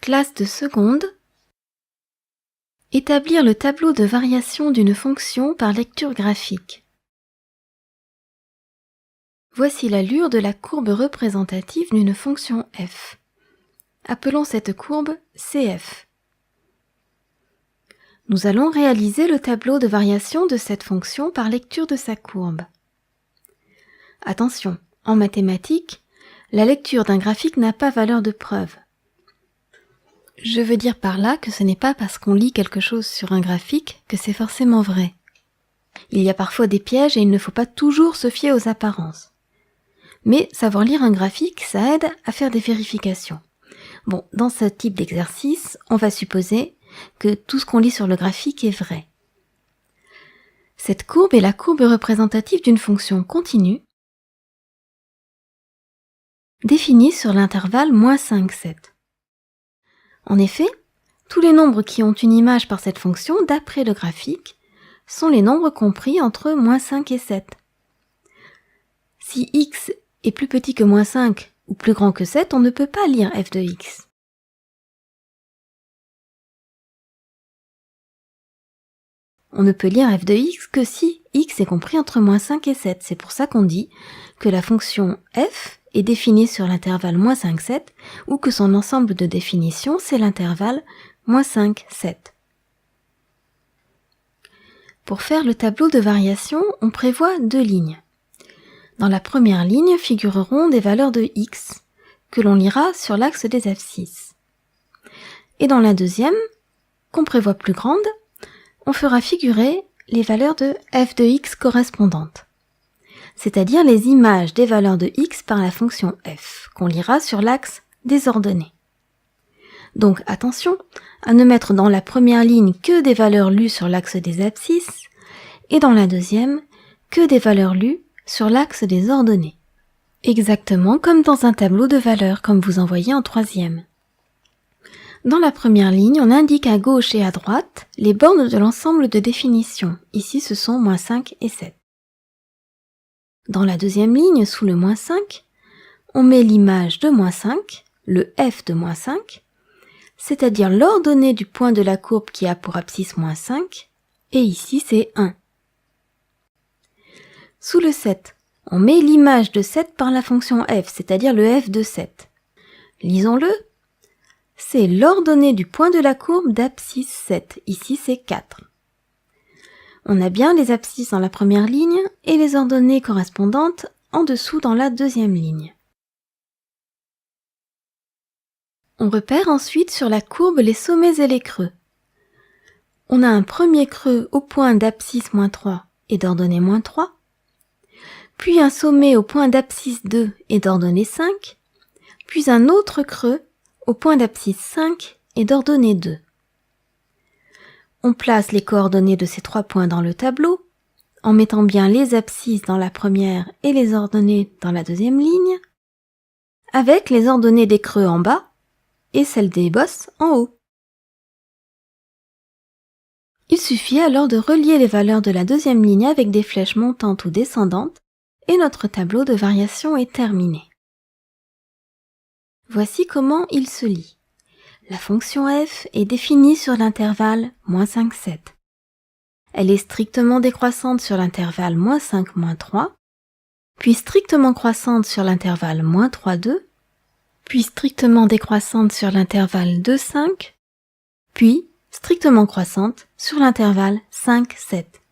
Classe de seconde. Établir le tableau de variation d'une fonction par lecture graphique. Voici l'allure de la courbe représentative d'une fonction f. Appelons cette courbe CF. Nous allons réaliser le tableau de variation de cette fonction par lecture de sa courbe. Attention, en mathématiques, la lecture d'un graphique n'a pas valeur de preuve. Je veux dire par là que ce n'est pas parce qu'on lit quelque chose sur un graphique que c'est forcément vrai. Il y a parfois des pièges et il ne faut pas toujours se fier aux apparences. Mais savoir lire un graphique, ça aide à faire des vérifications. Bon, dans ce type d'exercice, on va supposer que tout ce qu'on lit sur le graphique est vrai. Cette courbe est la courbe représentative d'une fonction continue définie sur l'intervalle -5, 7. En effet, tous les nombres qui ont une image par cette fonction, d'après le graphique, sont les nombres compris entre -5 et 7. Si x est plus petit que -5 ou plus grand que 7, on ne peut pas lire f de x. On ne peut lire f de x que si x est compris entre -5 et 7. C'est pour ça qu'on dit que la fonction f est définie sur l'intervalle -5, 7 ou que son ensemble de définition, c'est l'intervalle -5, 7. Pour faire le tableau de variation, on prévoit deux lignes. Dans la première ligne figureront des valeurs de x que l'on lira sur l'axe des abscisses. Et dans la deuxième, qu'on prévoit plus grande, on fera figurer les valeurs de f de x correspondantes, c'est-à-dire les images des valeurs de x par la fonction f, qu'on lira sur l'axe des ordonnées. Donc attention à ne mettre dans la première ligne que des valeurs lues sur l'axe des abscisses, et dans la deuxième, que des valeurs lues sur l'axe des ordonnées. Exactement comme dans un tableau de valeurs, comme vous en voyez en troisième. Dans la première ligne, on indique à gauche et à droite les bornes de l'ensemble de définition. Ici, ce sont -5 et 7. Dans la deuxième ligne, sous le -5, on met l'image de -5, le f de -5, c'est-à-dire l'ordonnée du point de la courbe qui a pour abscisse -5, et ici c'est 1. Sous le 7, on met l'image de 7 par la fonction f, c'est-à-dire le f de 7. Lisons-le. C'est l'ordonnée du point de la courbe d'abscisse 7. Ici, c'est 4. On a bien les abscisses dans la première ligne et les ordonnées correspondantes en dessous dans la deuxième ligne. On repère ensuite sur la courbe les sommets et les creux. On a un premier creux au point d'abscisse -3 et d'ordonnée -3, puis un sommet au point d'abscisse 2 et d'ordonnée 5, puis un autre creux au point d'abscisse 5 et d'ordonnée 2. On place les coordonnées de ces trois points dans le tableau, en mettant bien les abscisses dans la première et les ordonnées dans la deuxième ligne, avec les ordonnées des creux en bas et celles des bosses en haut. Il suffit alors de relier les valeurs de la deuxième ligne avec des flèches montantes ou descendantes, et notre tableau de variation est terminé. Voici comment il se lit. La fonction f est définie sur l'intervalle -5, 7. Elle est strictement décroissante sur l'intervalle -5, 3, puis strictement croissante sur l'intervalle -3, 2, puis strictement décroissante sur l'intervalle 2, 5, puis strictement croissante sur l'intervalle 5, 7.